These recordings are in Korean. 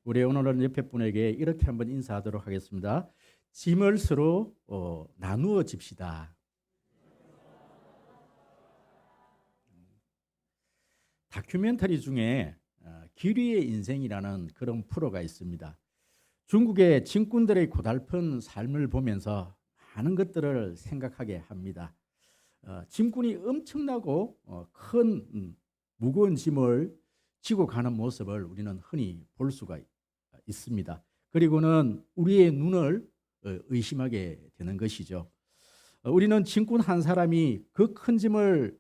우리 오늘은 옆에 분에게 이렇게 한번 인사하도록 하겠습니다. 짐을 서로 나누어 집시다. 다큐멘터리 중에 길이의 인생이라는 그런 프로가 있습니다. 중국의 진군들의 고달픈 삶을 보면서 많은 것들을 생각하게 합니다. 짐꾼이 엄청나고 큰 무거운 짐을 지고 가는 모습을 우리는 흔히 볼 수가 있습니다. 그리고는 우리의 눈을 의심하게 되는 것이죠. 우리는 짐꾼 한 사람이 그 큰 짐을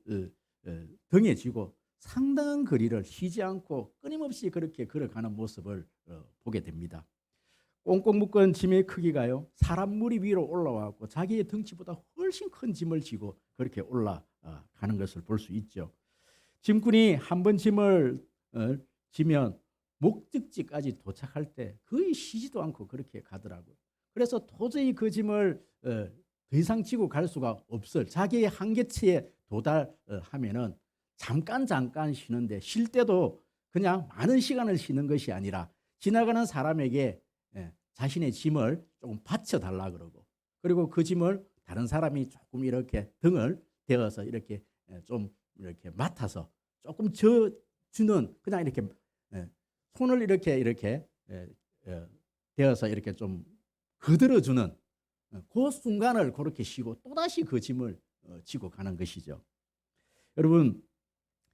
등에 지고 상당한 거리를 쉬지 않고 끊임없이 그렇게 걸어가는 모습을 보게 됩니다. 꽁꽁 묶은 짐의 크기가요, 사람 무리 위로 올라와서 자기의 덩치보다 훨씬 큰 짐을 지고 그렇게 올라가는 것을 볼 수 있죠. 짐꾼이 한 번 짐을 지면 목적지까지 도착할 때 거의 쉬지도 않고 그렇게 가더라고요. 그래서 도저히 그 짐을 더 이상 지고 갈 수가 없을 자기의 한계치에 도달하면은 잠깐 쉬는데, 쉴 때도 그냥 많은 시간을 쉬는 것이 아니라 지나가는 사람에게 자신의 짐을 조금 받쳐달라 그러고, 그리고 그 짐을 다른 사람이 조금 이렇게 등을 대어서 이렇게 좀 이렇게 맡아서 조금 주는, 그냥 이렇게 손을 이렇게 대어서 이렇게 좀 거들어주는 그 순간을 그렇게 쉬고 또다시 그 짐을 지고 가는 것이죠. 여러분,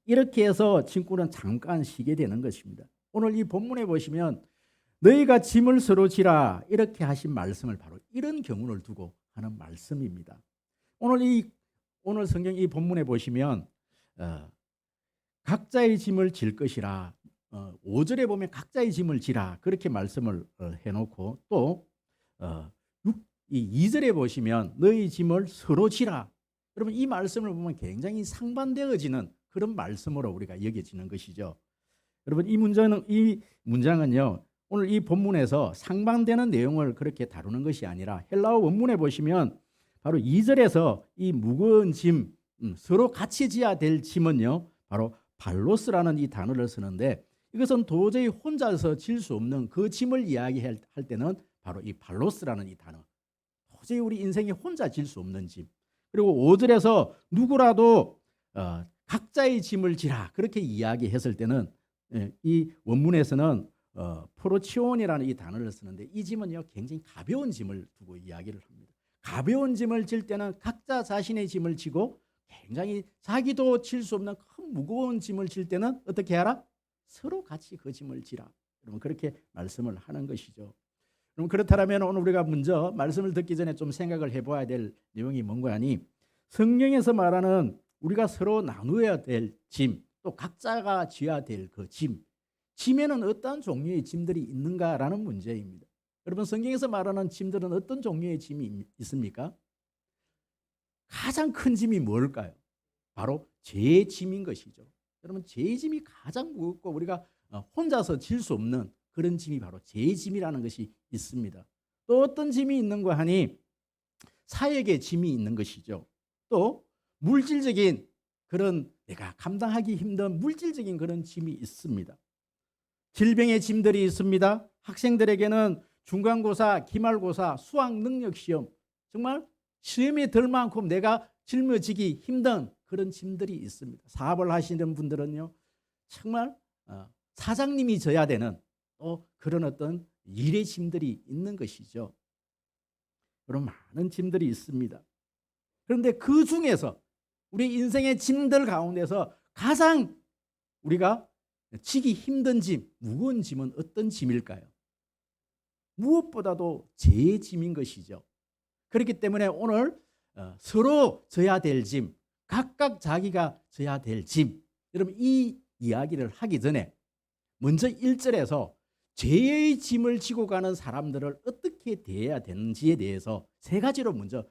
이렇게 해서 짐꾼은 잠깐 쉬게 되는 것입니다. 오늘 이 본문에 보시면 너희가 짐을 서로 지라 이렇게 하신 말씀을 바로 이런 경우를 두고 하는 말씀입니다. 오늘 성경 이 본문에 보시면 각자의 짐을 질 것이라, 5절에 보면 각자의 짐을 지라 그렇게 말씀을 해놓고, 또 이 2절에 보시면 너희 짐을 서로 지라. 여러분, 이 말씀을 보면 굉장히 상반되어지는 그런 말씀으로 우리가 여겨지는 것이죠. 여러분, 이 문장은요, 오늘 이 본문에서 상반되는 내용을 그렇게 다루는 것이 아니라 헬라어 원문에 보시면 바로 2절에서 이 무거운 짐, 서로 같이 지어야 될 짐은요, 바로 발로스라는 이 단어를 쓰는데, 이것은 도저히 혼자서 질 수 없는 그 짐을 이야기할 때는 바로 이 발로스라는 이 단어, 도저히 우리 인생이 혼자 질 수 없는 짐. 그리고 5절에서 누구라도 각자의 짐을 지라 그렇게 이야기했을 때는 이 원문에서는 프로치온이라는 이 단어를 쓰는데, 이 짐은요 굉장히 가벼운 짐을 두고 이야기를 합니다. 가벼운 짐을 질 때는 각자 자신의 짐을 지고, 굉장히 자기도 질 수 없는 큰 무거운 짐을 질 때는 어떻게 하라? 서로 같이 그 짐을 지라. 여러분, 그렇게 말씀을 하는 것이죠. 그럼 그렇다면 오늘 우리가 먼저 말씀을 듣기 전에 좀 생각을 해봐야 될 내용이 뭔가 하니, 성경에서 말하는 우리가 서로 나누어야 될 짐, 또 각자가 져야 될 그 짐에는 어떤 종류의 짐들이 있는가라는 문제입니다. 여러분, 성경에서 말하는 짐들은 어떤 종류의 짐이 있습니까? 가장 큰 짐이 뭘까요? 바로 죄의 짐인 것이죠. 여러분, 죄의 짐이 가장 무겁고 우리가 혼자서 질 수 없는 그런 짐이 바로 죄의 짐이라는 것이 있습니다. 또 어떤 짐이 있는가 하니, 사역의 짐이 있는 것이죠. 또 물질적인 그런 내가 감당하기 힘든 물질적인 그런 짐이 있습니다. 질병의 짐들이 있습니다. 학생들에게는 중간고사, 기말고사, 수학 능력 시험, 정말 시험에 들 만큼 내가 짊어지기 힘든 그런 짐들이 있습니다. 사업을 하시는 분들은요, 정말 사장님이 져야 되는 그런 어떤 일의 짐들이 있는 것이죠. 그런 많은 짐들이 있습니다. 그런데 그 중에서 우리 인생의 짐들 가운데서 가장 우리가 지기 힘든 짐, 무거운 짐은 어떤 짐일까요? 무엇보다도 죄의 짐인 것이죠. 그렇기 때문에 오늘 서로 져야 될 짐, 각각 자기가 져야 될 짐, 여러분, 이 이야기를 하기 전에 먼저 1절에서 죄의 짐을 지고 가는 사람들을 어떻게 대해야 되는지에 대해서 세 가지로 먼저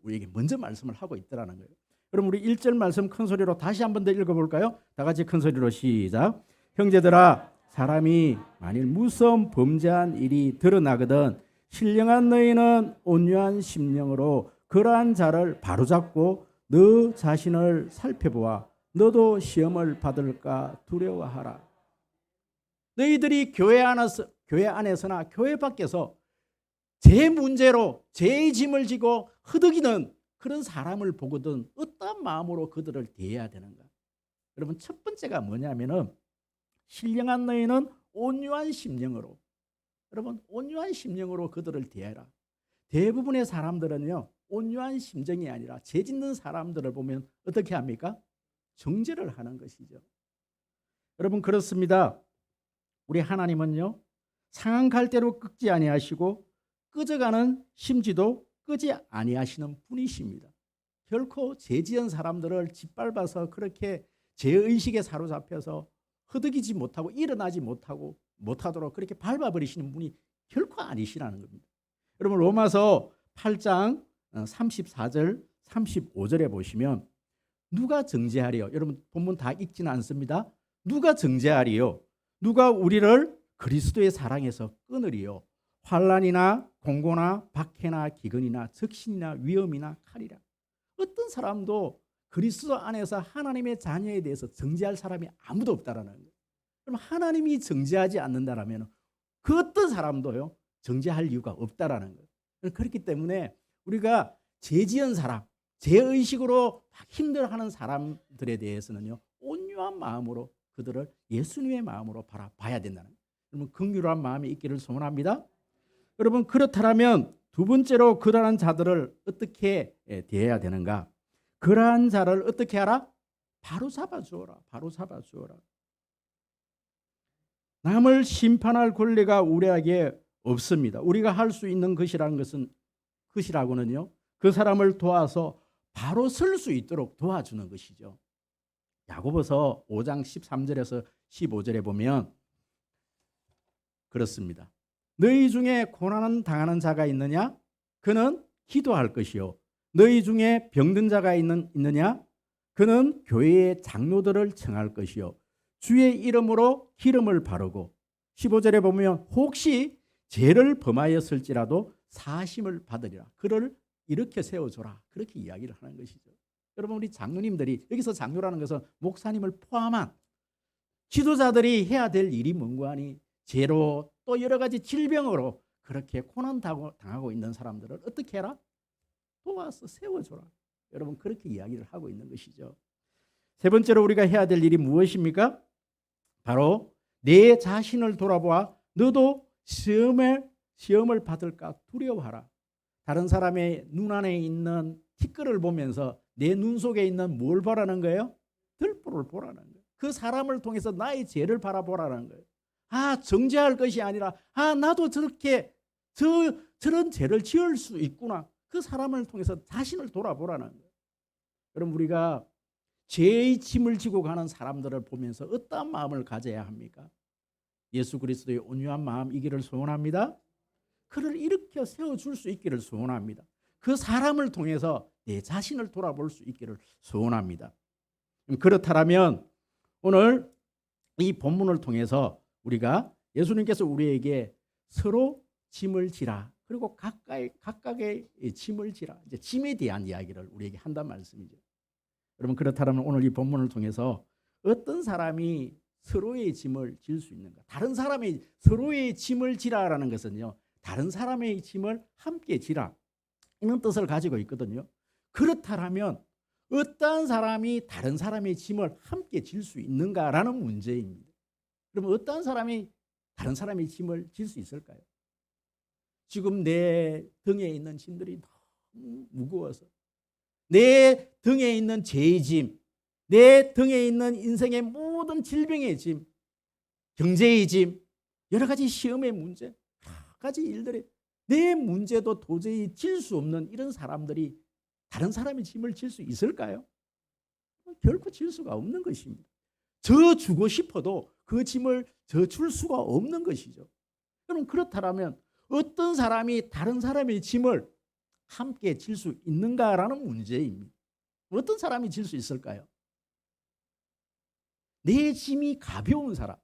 우리에게 먼저 말씀을 하고 있더라는 거예요. 그럼 우리 1절 말씀 큰 소리로 다시 한 번 더 읽어볼까요? 다 같이 큰 소리로 시작. 형제들아, 사람이 만일 무서운 범죄한 일이 드러나거든 신령한 너희는 온유한 심령으로 그러한 자를 바로잡고 너 자신을 살펴보아 너도 시험을 받을까 두려워하라. 너희들이 교회 안에서나 교회 밖에서 제 문제로 제 짐을 지고 허덕이는 그런 사람을 보거든 어떤 마음으로 그들을 대해야 되는가? 여러분, 첫 번째가 뭐냐면은 신령한 너희는 온유한 심령으로, 여러분, 온유한 심령으로 그들을 대해라. 대부분의 사람들은요, 온유한 심정이 아니라 죄 짓는 사람들을 보면 어떻게 합니까? 정죄를 하는 것이죠. 여러분, 그렇습니다. 우리 하나님은요, 상한 갈대로 꺾지 아니하시고 끄져가는 심지도 끄지 아니하시는 분이십니다. 결코 죄 지은 사람들을 짓밟아서 그렇게 죄의식에 사로잡혀서 허덕이지 못하고 일어나지 못하도록 그렇게 밟아버리시는 분이 결코 아니시라는 겁니다. 여러분, 로마서 8장 34절 35절에 보시면 누가 정죄하리요? 여러분, 본문 다 읽지는 않습니다. 누가 정죄하리요? 누가 우리를 그리스도의 사랑에서 끊으리요? 환난이나 공고나 박해나 기근이나 적신이나 위험이나 칼이라. 어떤 사람도 그리스도 안에서 하나님의 자녀에 대해서 정죄할 사람이 아무도 없다라는 거예요. 그럼 하나님이 정죄하지 않는다라면 그 어떤 사람도요, 정죄할 이유가 없다라는 거예요. 그렇기 때문에 우리가 죄 지은 사람, 죄의식으로 힘들어하는 사람들에 대해서는요, 온유한 마음으로 그들을 예수님의 마음으로 바라봐야 된다는 거예요. 여러분, 긍휼한 마음이 있기를 소원합니다. 여러분, 그렇다면 두 번째로 그러한 자들을 어떻게 대해야 되는가? 그러한 자를 어떻게 하라? 바로 잡아주어라. 바로 잡아주어라. 남을 심판할 권리가 우리에게 없습니다. 우리가 할 수 있는 것이라고는요, 그 사람을 도와서 바로 설 수 있도록 도와주는 것이죠. 야고보서 5장 13절에서 15절에 보면 그렇습니다. 너희 중에 고난을 당하는 자가 있느냐? 그는 기도할 것이요. 너희 중에 병든 자가 있느냐? 그는 교회의 장로들을 청할 것이요. 주의 이름으로 기름을 바르고 15절에 보면 혹시 죄를 범하였을지라도 사심을 받으리라. 그를 일으켜 세워줘라. 그렇게 이야기를 하는 것이죠. 여러분, 우리 장로님들이, 여기서 장로라는 것은 목사님을 포함한 지도자들이 해야 될 일이 뭔가 하니 죄로 또 여러 가지 질병으로 그렇게 고난 당하고 있는 사람들을 어떻게 해라? 도와서 세워줘라. 여러분, 그렇게 이야기를 하고 있는 것이죠. 세 번째로 우리가 해야 될 일이 무엇입니까? 바로 내 자신을 돌아보아 너도 시험을 받을까 두려워하라. 다른 사람의 눈 안에 있는 티끌을 보면서 내 눈 속에 있는 뭘 보라는 거예요? 들보를 보라는 거예요. 그 사람을 통해서 나의 죄를 바라보라는 거예요. 정죄할 것이 아니라 나도 저런 죄를 지을 수 있구나. 그 사람을 통해서 자신을 돌아보라는 거예요. 여러분, 우리가 죄의 짐을 지고 가는 사람들을 보면서 어떠한 마음을 가져야 합니까? 예수 그리스도의 온유한 마음이기를 소원합니다. 그를 일으켜 세워줄 수 있기를 소원합니다. 그 사람을 통해서 내 자신을 돌아볼 수 있기를 소원합니다. 그렇다면 오늘 이 본문을 통해서 우리가 예수님께서 우리에게 서로 짐을 지라, 그리고 각각의 짐을 지라, 이제 짐에 대한 이야기를 우리에게 한단 말씀이죠. 여러분, 그렇다면 오늘 이 본문을 통해서 어떤 사람이 서로의 짐을 질 수 있는가? 다른 사람의 서로의 짐을 지라라는 것은요, 다른 사람의 짐을 함께 지라, 이런 뜻을 가지고 있거든요. 그렇다면 어떤 사람이 다른 사람의 짐을 함께 질 수 있는가라는 문제입니다. 그러면 어떤 사람이 다른 사람의 짐을 질 수 있을까요? 지금 내 등에 있는 짐들이 너무 무거워서, 내 등에 있는 죄의 짐, 내 등에 있는 인생의 모든 질병의 짐, 경제의 짐, 여러 가지 시험의 문제, 여러 가지 일들이, 내 문제도 도저히 질 수 없는 이런 사람들이 다른 사람의 짐을 질 수 있을까요? 결코 질 수가 없는 것입니다. 저 주고 싶어도 그 짐을 저 줄 수가 없는 것이죠. 여러분, 그렇다면 어떤 사람이 다른 사람의 짐을 함께 질 수 있는가라는 문제입니다. 어떤 사람이 질 수 있을까요? 내 짐이 가벼운 사람,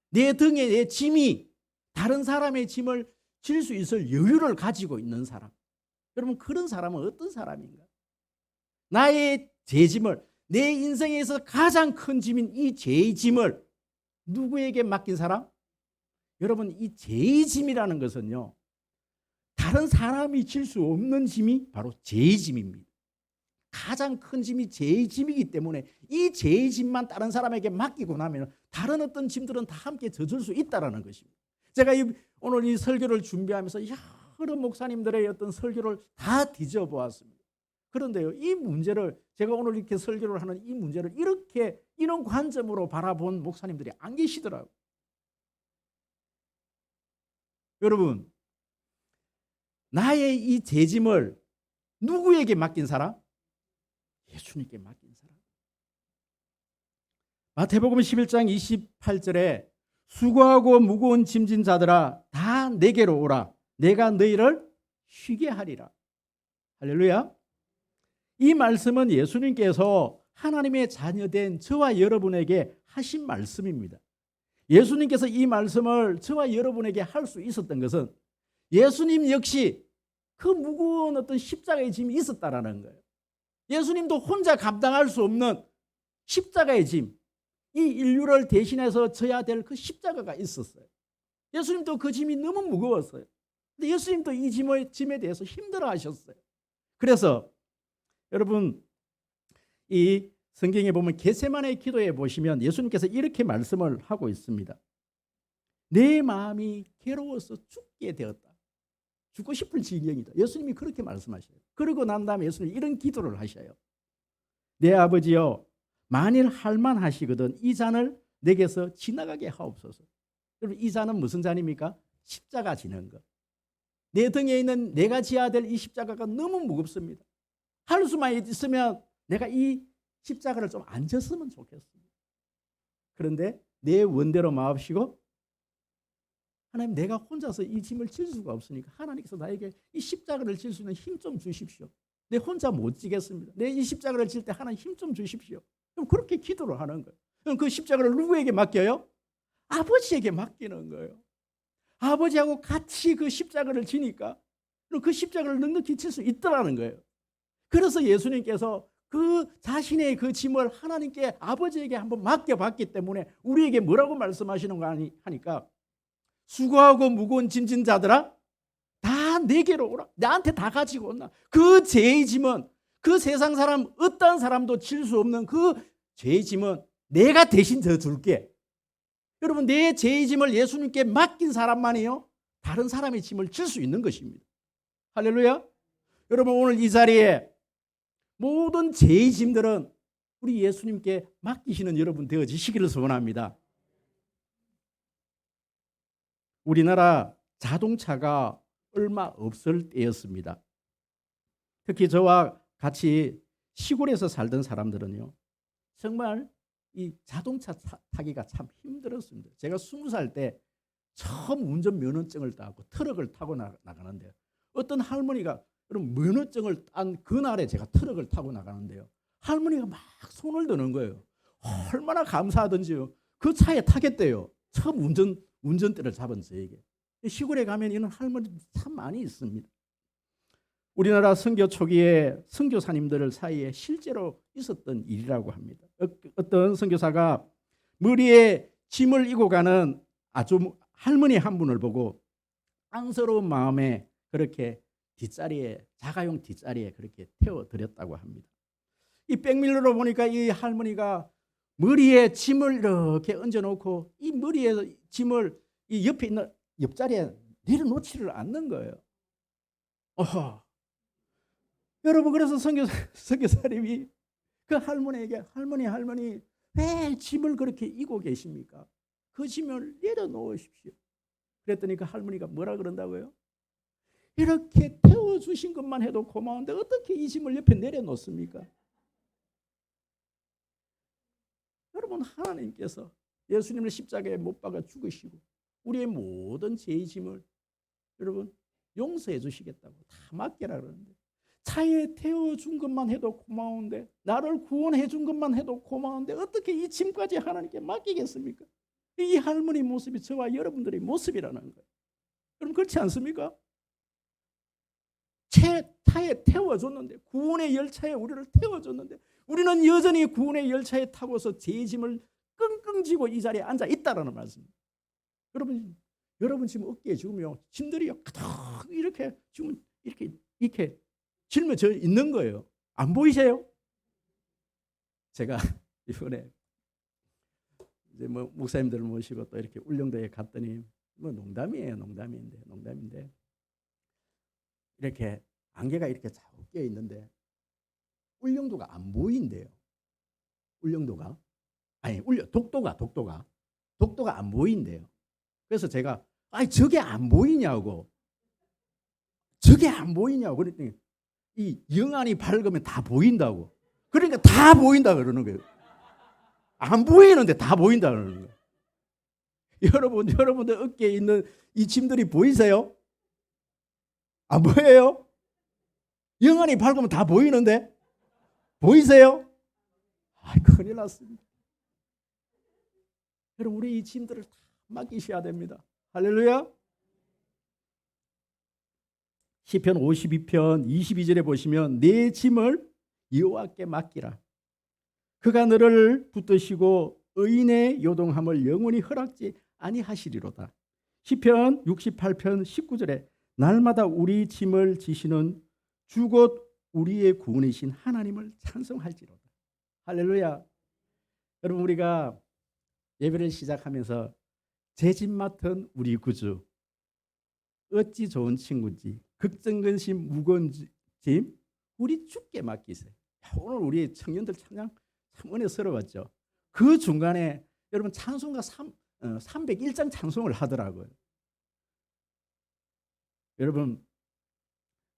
내 등에 내 짐이 다른 사람의 짐을 질 수 있을 여유를 가지고 있는 사람. 여러분, 그런 사람은 어떤 사람인가? 나의 죄짐을, 내 인생에서 가장 큰 짐인 이 죄의 짐을 누구에게 맡긴 사람? 여러분, 이 죄의 짐이라는 것은요, 다른 사람이 질 수 없는 짐이 바로 죄의 짐입니다. 가장 큰 짐이 죄의 짐이기 때문에 이 죄의 짐만 다른 사람에게 맡기고 나면 다른 어떤 짐들은 다 함께 져줄 수 있다는 것입니다. 제가 오늘 이 설교를 준비하면서 여러 목사님들의 어떤 설교를 다 뒤져보았습니다. 그런데요, 이 문제를 제가 오늘 이렇게 설교를 하는 이 문제를 이렇게 이런 관점으로 바라본 목사님들이 안 계시더라고요. 여러분, 나의 이 죄짐을 누구에게 맡긴 사람? 예수님께 맡긴 사람. 마태복음 11장 28절에 수고하고 무거운 짐진 자들아 다 내게로 오라. 내가 너희를 쉬게 하리라. 할렐루야. 이 말씀은 예수님께서 하나님의 자녀된 저와 여러분에게 하신 말씀입니다. 예수님께서 이 말씀을 저와 여러분에게 할 수 있었던 것은 예수님 역시 그 무거운 어떤 십자가의 짐이 있었다라는 거예요. 예수님도 혼자 감당할 수 없는 십자가의 짐, 이 인류를 대신해서 져야 될 그 십자가가 있었어요. 예수님도 그 짐이 너무 무거웠어요. 근데 예수님도 이 짐에 대해서 힘들어 하셨어요. 그래서 여러분, 이 성경에 보면 겟세마네 기도에 보시면 예수님께서 이렇게 말씀을 하고 있습니다. 내 마음이 괴로워서 죽게 되었다. 죽고 싶을 지경이다. 예수님이 그렇게 말씀하셔요. 그러고 난 다음에 예수님이 이런 기도를 하셔요. 내 아버지여, 만일 할만하시거든 이 잔을 내게서 지나가게 하옵소서. 여러분, 이 잔은 무슨 잔입니까? 십자가 지는 것. 내 등에 있는 내가 지어야 될 이 십자가가 너무 무겁습니다. 할 수만 있으면 내가 이 십자가를 좀 안 졌으면 좋겠습니다. 그런데 내 원대로 마옵시고, 하나님, 내가 혼자서 이 짐을 질 수가 없으니까 하나님께서 나에게 이 십자가를 질 수 있는 힘 좀 주십시오. 내 혼자 못 지겠습니다. 내 이 십자가를 질 때 하나님 힘 좀 주십시오. 그럼 그렇게 기도를 하는 거예요. 그럼 그 십자가를 누구에게 맡겨요? 아버지에게 맡기는 거예요. 아버지하고 같이 그 십자가를 지니까 그 십자가를 넉넉히 질 수 있더라는 거예요. 그래서 예수님께서 그 자신의 그 짐을 하나님께, 아버지에게 한번 맡겨봤기 때문에 우리에게 뭐라고 말씀하시는 거 하니까, 수고하고 무거운 짐진 자들아 다 내게로 오라. 나한테 다 가지고 온나. 그 죄의 짐은 그 세상 사람 어떤 사람도 질 수 없는 그 죄의 짐은 내가 대신 져줄게. 여러분, 내 죄의 짐을 예수님께 맡긴 사람만이요 다른 사람의 짐을 질 수 있는 것입니다. 할렐루야. 여러분, 오늘 이 자리에 모든 죄의 짐들은 우리 예수님께 맡기시는 여러분 되어지시기를 소원합니다. 우리나라 자동차가 얼마 없을 때였습니다. 특히 저와 같이 시골에서 살던 사람들은요, 정말 이 자동차 타기가 참 힘들었습니다. 제가 20살 때 처음 운전면허증을 따고 트럭을 타고 나가는데요. 어떤 할머니가, 여러분, 면허증을 딴 그날에 제가 트럭을 타고 나가는데요, 할머니가 막 손을 드는 거예요. 얼마나 감사하던지요. 그 차에 타겠대요. 처음 운전대를 잡은 저에게. 시골에 가면 이런 할머니 참 많이 있습니다. 우리나라 선교 초기에 선교사님들 사이에 실제로 있었던 일이라고 합니다. 어떤 선교사가 머리에 짐을 이고 가는 아주 할머니 한 분을 보고 앙스러운 마음에 그렇게 뒷자리에, 자가용 뒷자리에 그렇게 태워드렸다고 합니다. 이 백밀러로 보니까 이 할머니가 머리에 짐을 이렇게 얹어놓고 이 머리에 짐을 이 옆에 있는 옆자리에 내려놓지를 않는 거예요. 여러분, 그래서 선교사님이 그 할머니에게, 할머니 왜 짐을 그렇게 이고 계십니까? 그 짐을 내려놓으십시오. 그랬더니 그 할머니가 뭐라 그런다고요? 이렇게 태워주신 것만 해도 고마운데 어떻게 이 짐을 옆에 내려놓습니까? 여러분, 하나님께서 예수님을 십자가에 못 박아 죽으시고 우리의 모든 죄의 짐을 여러분 용서해 주시겠다고 다 맡겨라 그러는데, 차에 태워준 것만 해도 고마운데, 나를 구원해 준 것만 해도 고마운데 어떻게 이 짐까지 하나님께 맡기겠습니까? 이 할머니 모습이 저와 여러분들의 모습이라는 거예요. 여러분, 그렇지 않습니까? 차에 태워줬는데, 구원의 열차에 우리를 태워줬는데, 우리는 여전히 구원의 열차에 타고서 죄의 짐을 끙끙 쥐고 이 자리에 앉아 있다라는 말씀입니다. 여러분 지금 어깨에 지금요 짐들이요 가득 이렇게 지금 이렇게 짊어져 있는 거예요. 안 보이세요? 제가 이번에 이제 뭐 목사님들을 모시고 또 이렇게 울릉도에 갔더니 뭐 농담인데 이렇게 안개가 이렇게 자꾸 껴 있는데 울릉도가 안 보인대요. 독도가 안 보인대요. 그래서 제가 저게 안 보이냐고 그랬더니 이 영안이 밝으면 다 보인다고. 그러니까 다 보인다 그러는 거예요. 안 보이는데 다 보인다 그러는 거예요. 여러분들 어깨에 있는 이 짐들이 보이세요? 안 보여요? 영안이 밝으면 다 보이는데 보이세요? 큰일 났습니다. 여러분 우리 이 짐들을 다 맡기셔야 됩니다. 할렐루야. 시편 52편 22절에 보시면 내 짐을 여호와께 맡기라. 그가 너를 붙드시고 의인의 요동함을 영원히 허락지 아니하시리로다. 시편 68편 19절에 날마다 우리 짐을 지시는 주곧 우리의 구원이신 하나님을 찬송할지로다. 할렐루야. 여러분 우리가 예배를 시작하면서 제 짐 맡은 우리 구주 어찌 좋은 친구인지 걱정 근심 무거운 짐 우리 주께 맡기세요. 오늘 우리 청년들 찬양 참 은혜스러웠죠. 그 중간에 여러분 찬송가 301장 찬송을 하더라고요. 여러분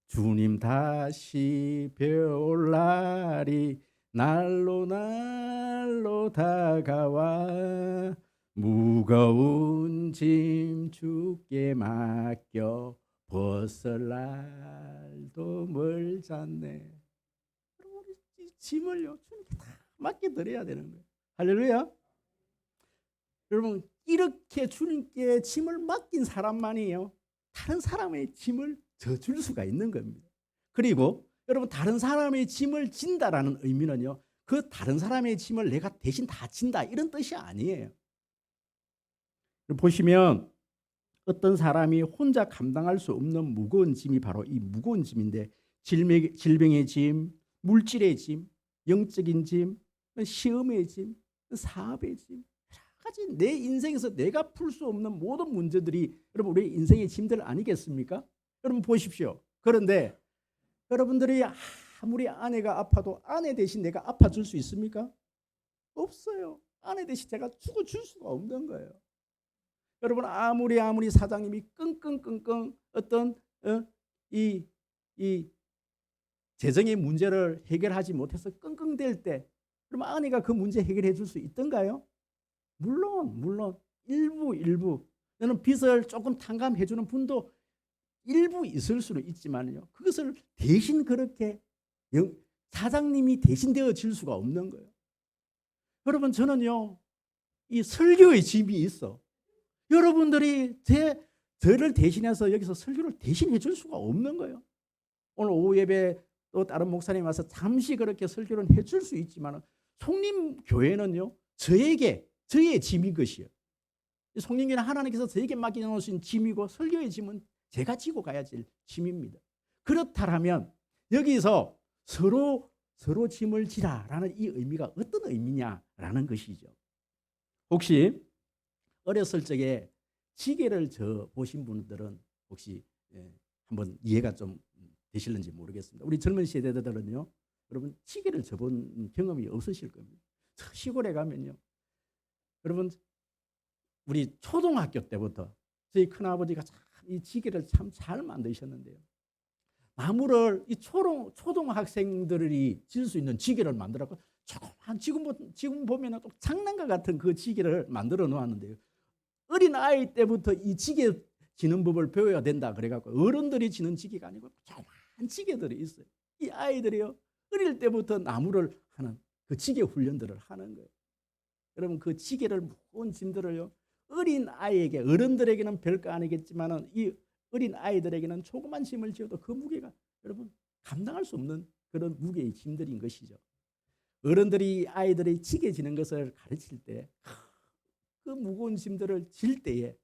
주님 다시 배울 날이 날로 다가와 무거운 짐 주께 맡겨 벗을 날도 멀잖네. 우리 짐을요 주님께 다 맡겨드려야 되는 거예요. 할렐루야. 여러분 이렇게 주님께 짐을 맡긴 사람만이요 다른 사람의 짐을 져줄 수가 있는 겁니다. 그리고 여러분 다른 사람의 짐을 진다라는 의미는요 그 다른 사람의 짐을 내가 대신 다 진다 이런 뜻이 아니에요. 보시면 어떤 사람이 혼자 감당할 수 없는 무거운 짐이 바로 이 무거운 짐인데 질병의 짐, 물질의 짐, 영적인 짐, 시험의 짐, 사업의 짐 여러 가지 내 인생에서 내가 풀 수 없는 모든 문제들이 여러분 우리 인생의 짐들 아니겠습니까? 여러분 보십시오. 그런데 여러분들이 아무리 아내가 아파도 아내 대신 내가 아파줄 수 있습니까? 없어요. 아내 대신 제가 죽어줄 수가 없는 거예요. 여러분 아무리 사장님이 끙끙 어떤 이 재정의 문제를 해결하지 못해서 끙끙댈 때 그럼 아내가 그 문제 해결해 줄 수 있던가요? 물론 일부 저는 빚을 조금 탕감해 주는 분도 일부 있을 수는 있지만요. 그것을 대신 그렇게 사장님이 대신 되어 줄 수가 없는 거예요. 여러분 저는요. 이 설교의 짐이 있어. 여러분들이 저를 대신해서 여기서 설교를 대신해 줄 수가 없는 거예요. 오늘 오후 예배 또 다른 목사님 와서 잠시 그렇게 설교를 해 줄 수 있지만 송림교회는요. 저의 짐인 것이에요. 송림교회는 하나님께서 저에게 맡겨놓으신 짐이고 설교의 짐은 제가 지고 가야 될 짐입니다. 그렇다면 여기서 서로 짐을 지라라는 이 의미가 어떤 의미냐라는 것이죠. 혹시 어렸을 적에 지게를 져 보신 분들은 혹시 한번 이해가 좀 되실는지 모르겠습니다. 우리 젊은 세대들은요, 여러분 지게를 져본 경험이 없으실 겁니다. 시골에 가면요, 여러분 우리 초등학교 때부터 저희 큰아버지가 이 지게를 참 잘 만드셨는데요. 나무를 이 초등학생들이 질 수 있는 지게를 만들었고 조그만 지금 보면 또 장난감 같은 그 지게를 만들어 놓았는데요. 어린 아이 때부터 이 지게 지는 법을 배워야 된다 그래갖고 어른들이 지는 지게가 아니고 조그만 지게들이 있어요. 이 아이들이요 어릴 때부터 나무를 하는 그 지게 훈련들을 하는 거예요. 여러분 그 지게를 무거운 짐들을요 어린 아이에게 어른들에게는 별거 아니겠지만은 이 어린 아이들에게는 조그만 짐을 지어도 그 무게가 여러분 감당할 수 없는 그런 무게의 짐들인 것이죠. 어른들이 아이들이 지게 지는 것을 가르칠 때 그 무거운 짐들을 질 때에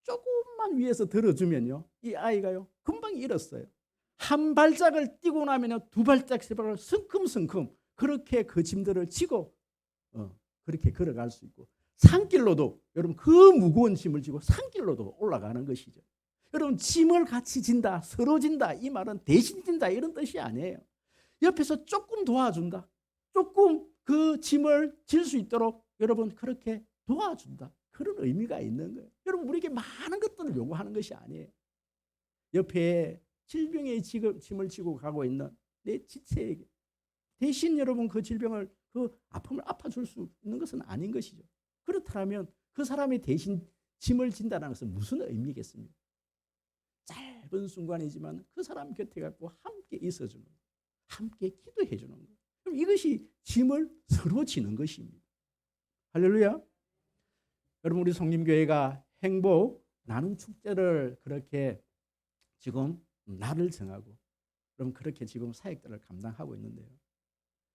조금만 위에서 들어주면요, 이 아이가요 금방 일었어요. 한 발짝을 뛰고 나면 두 발짝 세 발을 성큼성큼 그렇게 그 짐들을 지고 그렇게 걸어갈 수 있고, 산길로도 여러분 그 무거운 짐을 지고 산길로도 올라가는 것이죠. 여러분 짐을 같이 진다, 서로 진다, 이 말은 대신 진다 이런 뜻이 아니에요. 옆에서 조금 도와준다, 조금 그 짐을 질 수 있도록 여러분 그렇게 도와준다, 그런 의미가 있는 거예요. 여러분 우리에게 많은 것들을 요구하는 것이 아니에요. 옆에 질병의 짐을 지고 가고 있는 내 지체에게 대신 여러분 그 질병을, 그 아픔을 아파줄 수 있는 것은 아닌 것이죠. 그렇다면 그 사람이 대신 짐을 진다는 것은 무슨 의미겠습니까? 짧은 순간이지만 그 사람 곁에 갖고 함께 있어주는 거예요. 함께 기도해 주는 거예요. 그럼 이것이 짐을 서로 지는 것입니다. 할렐루야. 여러분 우리 성림교회가 행복 나눔 축제를 그렇게 지금 날을 정하고 그럼 그렇게 지금 사역들을 감당하고 있는데요.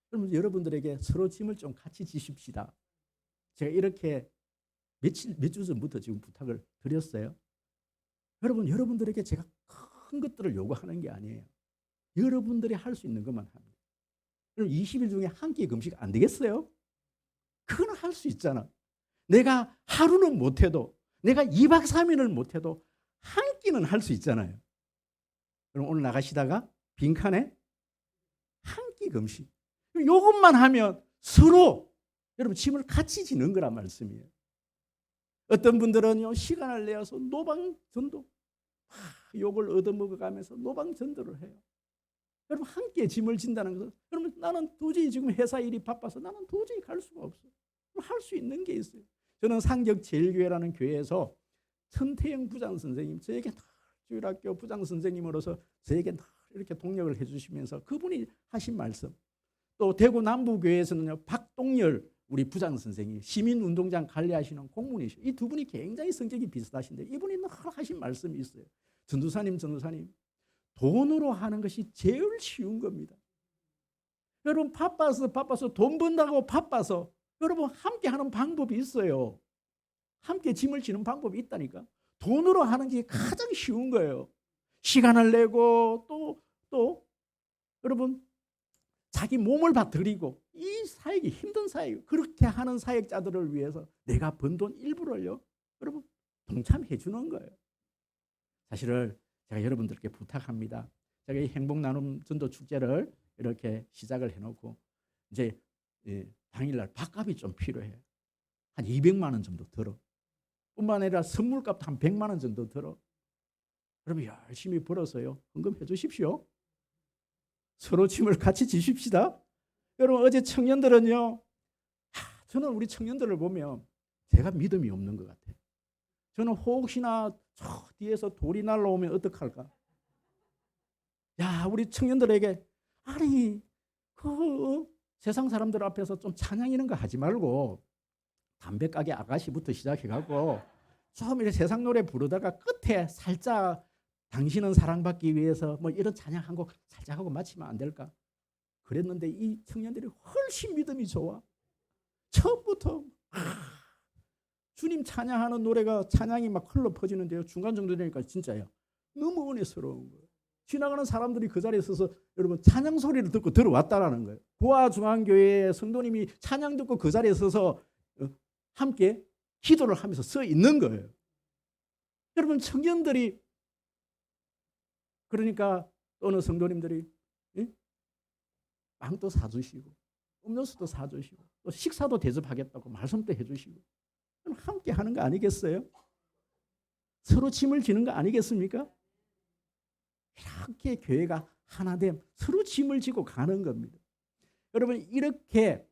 그럼 여러분들에게 서로 짐을 좀 같이 지십시다. 제가 이렇게 몇 주 전부터 지금 부탁을 드렸어요. 여러분, 여러분들에게 제가 큰 것들을 요구하는 게 아니에요. 여러분들이 할 수 있는 것만 합니다. 그럼 20일 중에 한 끼 금식 안 되겠어요? 그건 할 수 있잖아. 내가 하루는 못해도, 내가 2박 3일을 못해도 한 끼는 할 수 있잖아요. 그럼 오늘 나가시다가 빈칸에 한 끼 금식. 이것만 하면 서로 여러분 짐을 같이 지는 거란 말씀이에요. 어떤 분들은요 시간을 내어서 노방전도 욕을 얻어먹어가면서 노방전도를 해요. 여러분 함께 짐을 진다는 것은, 여러분 나는 도저히 지금 회사 일이 바빠서 나는 도저히 갈 수가 없어. 할 수 있는 게 있어요. 저는 상격제일교회라는 교회에서 천태영 부장 선생님, 저에게 주일학교 부장 선생님으로서 저에게 이렇게 동력을 해주시면서 그분이 하신 말씀, 또 대구 남부교회에서는요 박동열 우리 부장 선생님, 시민운동장 관리하시는 공무원이시죠. 이 두 분이 굉장히 성격이 비슷하신데 이분이 하신 말씀이 있어요. 전도사님 돈으로 하는 것이 제일 쉬운 겁니다. 여러분 바빠서 돈 번다고 바빠서 여러분 함께 하는 방법이 있어요. 함께 짐을 지는 방법이 있다니까. 돈으로 하는 게 가장 쉬운 거예요. 시간을 내고 또 여러분 자기 몸을 다 드리고, 이 사역이 힘든 사역, 그렇게 하는 사역자들을 위해서 내가 번 돈 일부를요 여러분 동참해 주는 거예요. 사실은 제가 여러분들께 부탁합니다. 제가 이 행복나눔 전도 축제를 이렇게 시작을 해놓고 이제 당일날 밥값이 좀 필요해요. 한 200만 원 정도 들어. 뿐만 아니라 선물값도 한 100만 원 정도 들어. 여러분 열심히 벌어서요 헌금해 주십시오. 서로 짐을 같이 지십시다. 여러분 어제 청년들은요, 저는 우리 청년들을 보면 제가 믿음이 없는 것 같아요. 저는 혹시나 저 뒤에서 돌이 날라오면 어떡할까? 야, 우리 청년들에게 아니 그 세상 사람들 앞에서 좀 찬양 이런 거 하지 말고 담배 가게 아가씨부터 시작해갖고 좀 이렇게 세상 노래 부르다가 끝에 살짝 당신은 사랑받기 위해서 뭐 이런 찬양 한 곡 살짝 하고 마치면 안 될까? 그랬는데 이 청년들이 훨씬 믿음이 좋아. 처음부터 주님 찬양하는 노래가 찬양이 막 흘러 퍼지는데요. 중간 정도 되니까 진짜요. 너무 은혜스러운 거예요. 지나가는 사람들이 그 자리에 서서 여러분 찬양 소리를 듣고 들어왔다라는 거예요. 부하중앙교회 성도님이 찬양 듣고 그 자리에 서서 함께 기도를 하면서 서 있는 거예요. 여러분 청년들이 그러니까 어느 성도님들이 빵도 사주시고 음료수도 사주시고 또 식사도 대접하겠다고 말씀도 해주시고 함께 하는 거 아니겠어요? 서로 짐을 지는 거 아니겠습니까? 이렇게 교회가 하나됨, 서로 짐을 지고 가는 겁니다. 여러분 이렇게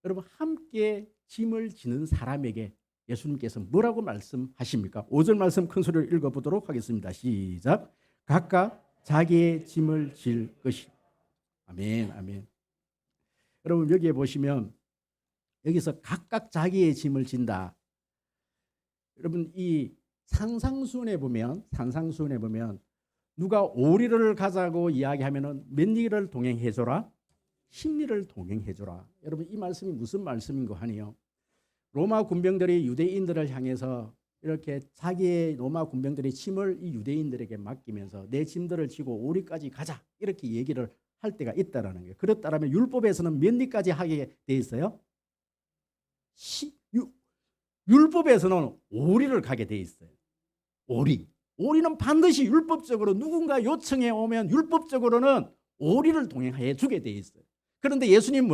여러분 함께 짐을 지는 사람에게 예수님께서 뭐라고 말씀하십니까? 5절 말씀 큰 소리로 읽어보도록 하겠습니다. 시작. 각각 자기의 짐을 질 것이. 아멘, 아멘. 여러분 여기에 보시면 여기서 각각 자기의 짐을 진다. 여러분 이 산상수훈에 보면 누가 오리를 가자고 이야기하면은 몇 리를 동행해줘라? 심리를 동행해 주라. 여러분 이 말씀이 무슨 말씀인고 하니요. 로마 군병들이 유대인들을 향해서 이렇게 자기의 로마 군병들의 짐을 이 유대인들에게 맡기면서 내 짐들을 지고 오리까지 가자 이렇게 얘기를 할 때가 있다라는 거예요. 그렇다면 율법에서는 몇 리까지 하게 돼 있어요? 율법에서는 오리를 가게 돼 있어요. 오리는 반드시 율법적으로 누군가 요청해 오면 율법적으로는 오리를 동행해 주게 돼 있어요. 그런데 예수님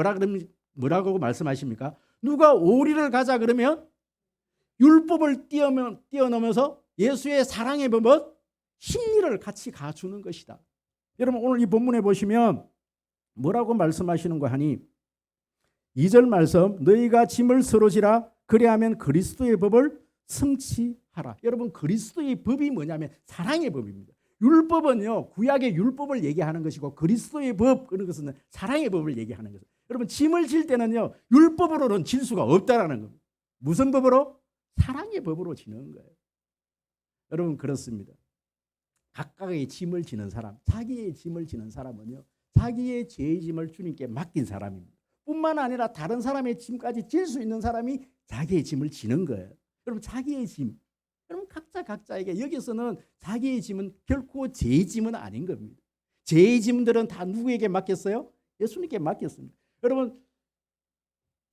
뭐라고 말씀하십니까? 누가 오리를 가자 그러면 율법을 뛰어넘어서 예수의 사랑의 법은 심리를 같이 가주는 것이다. 여러분 오늘 이 본문에 보시면 뭐라고 말씀하시는 거 하니 2절 말씀 너희가 짐을 서로 지라 그리하면 그리스도의 법을 성취하라. 여러분 그리스도의 법이 뭐냐면 사랑의 법입니다. 율법은요 구약의 율법을 얘기하는 것이고 그리스도의 법 그런 것은 사랑의 법을 얘기하는 것이죠. 여러분 짐을 질 때는요 율법으로는 질 수가 없다라는 겁니다. 무슨 법으로? 사랑의 법으로 지는 거예요. 여러분 그렇습니다. 각각의 짐을 지는 사람, 자기의 짐을 지는 사람은요 자기의 죄의 짐을 주님께 맡긴 사람입니다. 뿐만 아니라 다른 사람의 짐까지 질 수 있는 사람이 자기의 짐을 지는 거예요. 여러분 자기의 짐, 여러분 각자에게 여기서는 자기의 짐은 결코 죄의 짐은 아닌 겁니다. 죄의 짐들은 다 누구에게 맡겼어요? 예수님께 맡겼습니다. 여러분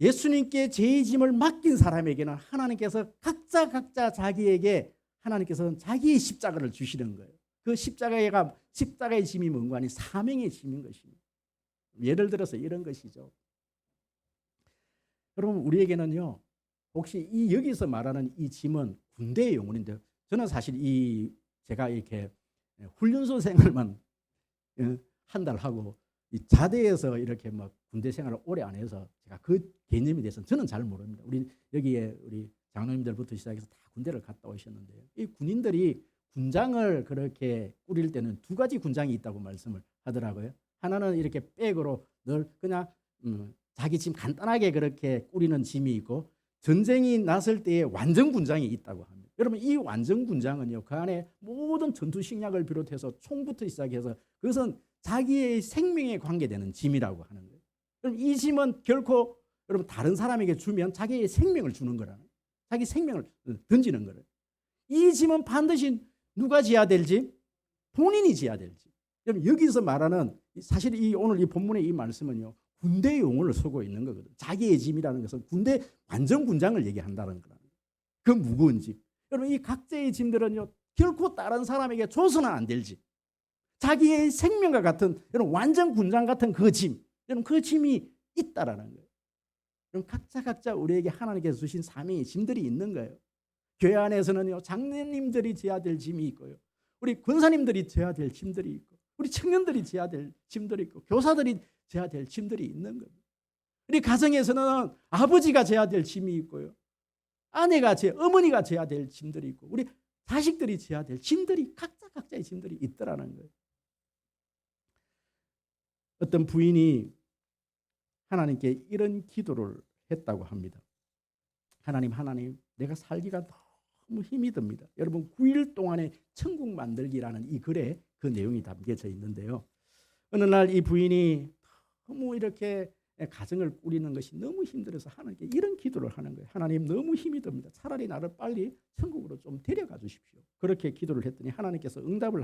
예수님께 죄의 짐을 맡긴 사람에게는 하나님께서 각자 자기에게 하나님께서는 자기의 십자가를 주시는 거예요. 그 십자가의 짐이 뭔가 하니 사명의 짐인 것입니다. 예를 들어서 이런 것이죠. 여러분 우리에게는요 혹시 이 여기서 말하는 이 짐은 군대의 용어인데 저는 사실 제가 이렇게 훈련소 생활만 한 달 하고 이 자대에서 이렇게 막 군대 생활을 오래 안 해서 제가 그 개념에 대해서는 저는 잘 모릅니다. 우리 장로님들부터 시작해서 다 군대를 갔다 오셨는데요. 이 군인들이 군장을 그렇게 꾸릴 때는 두 가지 군장이 있다고 말씀을 하더라고요. 하나는 이렇게 백으로 늘 그냥 자기 짐 간단하게 그렇게 꾸리는 짐이 있고 전쟁이 났을 때의 완전 군장이 있다고 합니다. 여러분 이 완전 군장은요 그 안에 모든 전투 식량을 비롯해서 총부터 시작해서 그것은 자기의 생명에 관계되는 짐이라고 하는 거예요. 그럼 이 짐은 결코 여러분 다른 사람에게 주면 자기의 생명을 주는 거라는 거예요. 자기 생명을 던지는 거예요. 이 짐은 반드시 누가 져야 될지 본인이 져야 될지. 여러분 여기서 말하는 사실 오늘 이 본문의 이 말씀은요 군대 용어를 쓰고 있는 거거든요. 자기의 짐이라는 것은 군대 완전 군장을 얘기한다는 거라는 거예요. 그 무거운 짐. 여러분 이 각자의 짐들은요 결코 다른 사람에게 줘서는 안 될 짐. 자기의 생명과 같은 여러분 완전 군장 같은 그 짐. 여러분 그 짐이 있다라는 거예요. 여러분 각자 우리에게 하나님께서 주신 사명의 짐들이 있는 거예요. 교회 안에서는요 장로님들이 져야 될 짐이 있고요. 우리 권사님들이 져야 될 짐들이 있고 우리 청년들이 져야 될 짐들이 있고 교사들이 져야 될 짐들이 있는 겁니다. 우리 가정에서는 아버지가 져야 될 짐이 있고요. 어머니가 져야 될 짐들이 있고 우리 자식들이 져야 될 짐들이 각자의 짐들이 있더라는 거예요. 어떤 부인이 하나님께 이런 기도를 했다고 합니다. 하나님 내가 살기가 너무 힘이 듭니다. 여러분 9일 동안의 천국 만들기라는 이 글에 그 내용이 담겨져 있는데요. 어느 날 이 부인이 너무 이렇게 가정을 꾸리는 것이 너무 힘들어서 하나님께 이런 기도를 하는 거예요. 하나님 너무 힘이 듭니다. 차라리 나를 빨리 천국으로 좀 데려가 주십시오. 그렇게 기도를 했더니 하나님께서 응답을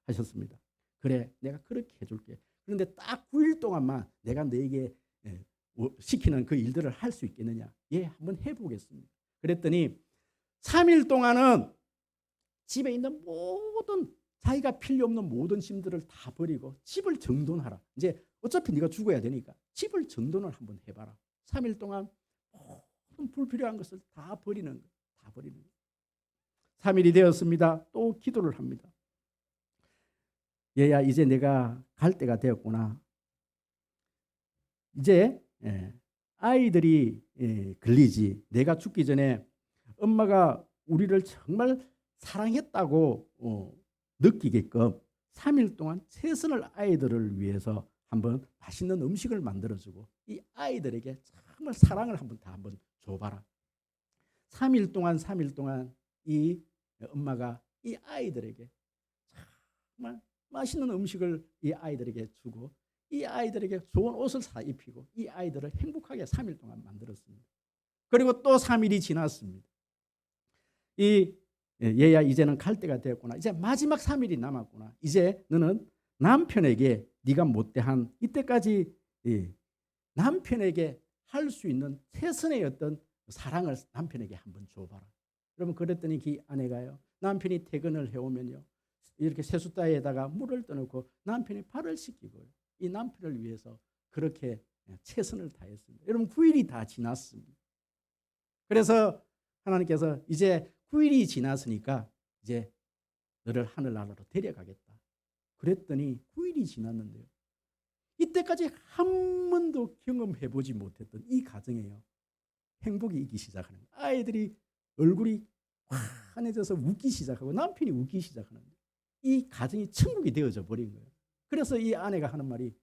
하셨습니다. 그래 내가 그렇게 해줄게. 그런데 딱 9일 동안만 내가 너에게 시키는 그 일들을 할 수 있겠느냐? 예, 한번 해보겠습니다. 그랬더니 3일 동안은 집에 있는 모든 자기가 필요 없는 모든 짐들을 다 버리고 집을 정돈하라. 이제 어차피 네가 죽어야 되니까 집을 정돈을 한번 해봐라. 3일 동안 모든 불필요한 것을 다 버리는 거예요. 다 버리는 거예요. 3일이 되었습니다. 또 기도를 합니다. 얘야 이제 내가 갈 때가 되었구나. 이제 아이들이 걸리지. 내가 죽기 전에 엄마가 우리를 정말 사랑했다고 느끼게끔 3일 동안 최선을 아이들을 위해서 한번 맛있는 음식을 만들어주고 이 아이들에게 정말 사랑을 한번 줘봐라. 3일 동안 이 엄마가 이 아이들에게 정말 맛있는 음식을 이 아이들에게 주고 이 아이들에게 좋은 옷을 사 입히고 이 아이들을 행복하게 3일 동안 만들었습니다. 그리고 또 3일이 지났습니다. 이 얘야 이제는 갈 때가 되었구나. 이제 마지막 3일이 남았구나. 이제 너는 남편에게 네가 못대한 이때까지 남편에게 할 수 있는 최선의 어떤 사랑을 남편에게 한번 줘봐라. 여러분 그랬더니 그 아내가요. 남편이 퇴근을 해오면요. 이렇게 세숫다에다가 물을 떠놓고 남편이 발을 씻기고요. 이 남편을 위해서 그렇게 최선을 다했습니다. 여러분 9일이 다 지났습니다. 그래서 하나님께서 이제 9일이 지났으니까 이제 너를 하늘나라로 데려가겠다. 그랬더니 9일이 지났는데요. 이때까지 한 번도 경험해보지 못했던 이 가정에요. 행복이 있기 시작하는 거예요. 아이들이 얼굴이 환해져서 웃기 시작하고 남편이 웃기 시작하는 거예요. 이 가정이 천국이 되어져 버린 거예요. 그래서 이 아내가 하는 말이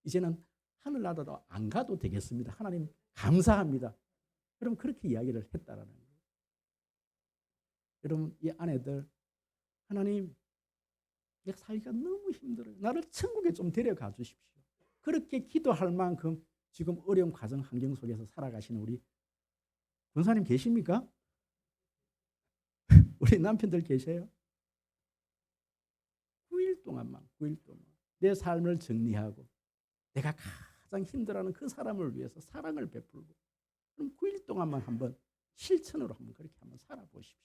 이제는 하늘나라로 안 가도 되겠습니다. 하나님 감사합니다. 그럼 그렇게 이야기를 했다라는 거예요. 여러분 이 아내들 하나님 내가 살기가 너무 힘들어요. 나를 천국에 좀 데려가 주십시오. 그렇게 기도할 만큼 지금 어려운 가정 환경 속에서 살아가시는 우리 권사님 계십니까? 우리 남편들 계세요? 9일 동안만 9일 동안 내 삶을 정리하고 내가 가장 힘들어하는 그 사람을 위해서 사랑을 베풀고 그럼 9일 동안만 한번 실천으로 한번 그렇게 한번 살아보십시오.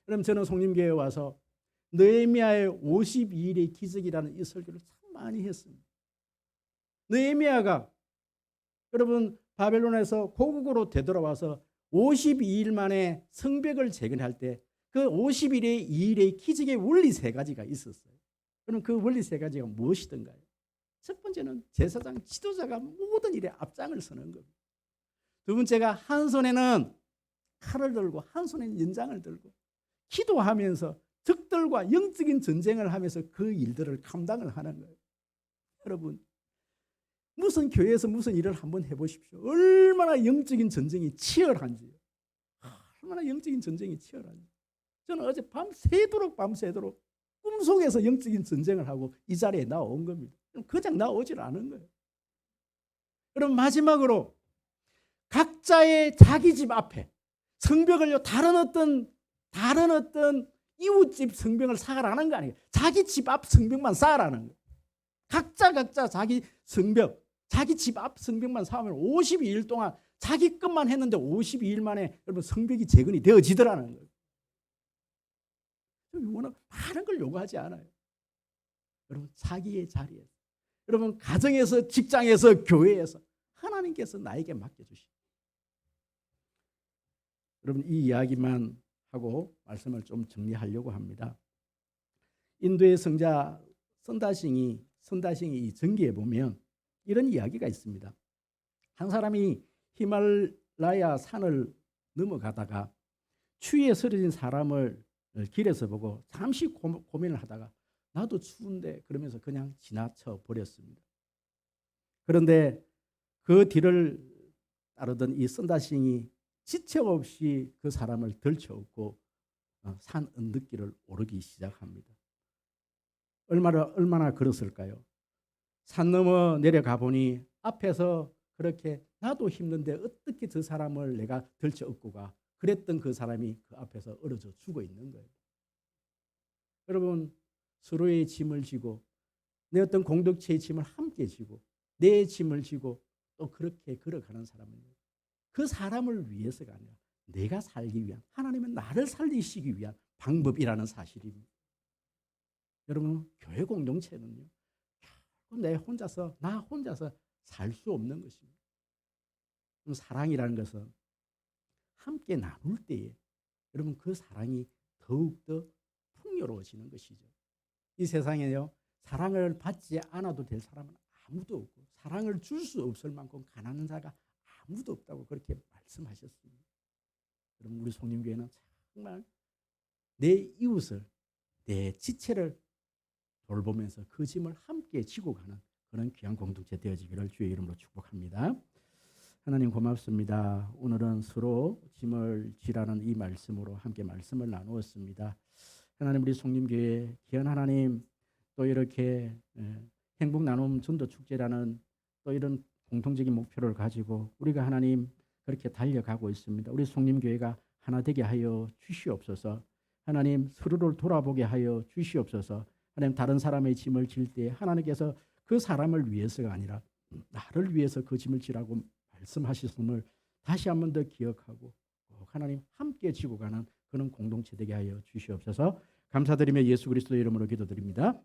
그럼 저는 송림교회에 와서 느헤미야의 52일의 기적이라는 이 설교를 참 많이 했습니다. 느헤미야가 여러분 바벨론에서 고국으로 되돌아와서 52일 만에 성벽을 재건할 때 그 50일의 2일의 기적의 원리 세 가지가 있었어요. 그럼 그 원리 세 가지가 무엇이던가요? 첫 번째는 제사장 지도자가 모든 일에 앞장을 서는 겁니다. 두 번째가 한 손에는 칼을 들고 한 손에는 연장을 들고 기도하면서 적들과 영적인 전쟁을 하면서 그 일들을 감당을 하는 거예요. 여러분 무슨 교회에서 무슨 일을 한번 해보십시오. 얼마나 영적인 전쟁이 치열한지요. 얼마나 영적인 전쟁이 치열한지. 저는 어제 밤새도록 꿈속에서 영적인 전쟁을 하고 이 자리에 나온 겁니다. 그냥 나오질 않은 거예요. 그럼 마지막으로 각자의 자기 집 앞에 성벽을요 다른 어떤 이웃집 성벽을 쌓으라는 거 아니에요. 자기 집 앞 성벽만 쌓으라는 거예요. 각자 자기 성벽, 자기 집 앞 성벽만 쌓으면 52일 동안 자기 것만 했는데 52일 만에 여러분 성벽이 재건이 되어지더라는 거예요. 워낙 많은 걸 요구하지 않아요. 여러분 자기의 자리에서, 여러분 가정에서, 직장에서, 교회에서 하나님께서 나에게 맡겨주시고 여러분 이 이야기만 하고 말씀을 좀 정리하려고 합니다. 인도의 성자 선다싱이 이 전기에 보면 이런 이야기가 있습니다. 한 사람이 히말라야 산을 넘어가다가 추위에 쓰러진 사람을 길에서 보고 잠시 고민을 하다가 나도 추운데 그러면서 그냥 지나쳐 버렸습니다. 그런데 그 뒤를 따르던 이 선다싱이 지체 없이 그 사람을 들쳐업고 산 언덕길을 오르기 시작합니다. 얼마나 걸었을까요? 산 넘어 내려가 보니 앞에서 그렇게 나도 힘든데 어떻게 저 사람을 내가 들쳐업고 가 그랬던 그 사람이 그 앞에서 얼어져 죽어 있는 거예요. 여러분 서로의 짐을 지고 내 어떤 공동체의 짐을 함께 지고 내 짐을 지고 또 그렇게 걸어가는 사람은 그 사람을 위해서가 아니라 내가 살기 위한 하나님은 나를 살리시기 위한 방법이라는 사실입니다. 여러분 교회 공동체는요 나 혼자서 살 수 없는 것입니다. 사랑이라는 것은 함께 나눌 때에 여러분 그 사랑이 더욱더 풍요로워지는 것이죠. 이 세상에요 사랑을 받지 않아도 될 사람은 아무도 없고 사랑을 줄 수 없을 만큼 가난한 자가 아무도 없다고 그렇게 말씀하셨습니다. 여러분 우리 송림교회는 정말 내 이웃을 내 지체를 돌보면서 그 짐을 함께 지고 가는 그런 귀한 공동체 되어지기를 주의 이름으로 축복합니다. 하나님 고맙습니다. 오늘은 서로 짐을 지라는 이 말씀으로 함께 말씀을 나누었습니다. 하나님 우리 송림교회 귀한 하나님 또 이렇게 행복 나눔 전도 축제라는 또 이런 공통적인 목표를 가지고 우리가 하나님 그렇게 달려가고 있습니다. 우리 송림교회가 하나 되게 하여 주시옵소서. 하나님 서로를 돌아보게 하여 주시옵소서. 하나님 다른 사람의 짐을 질 때 하나님께서 그 사람을 위해서가 아니라 나를 위해서 그 짐을 지라고 말씀하셨음을 다시 한 번 더 기억하고 하나님 함께 지고 가는 그런 공동체 되게 하여 주시옵소서. 감사드리며 예수 그리스도의 이름으로 기도드립니다.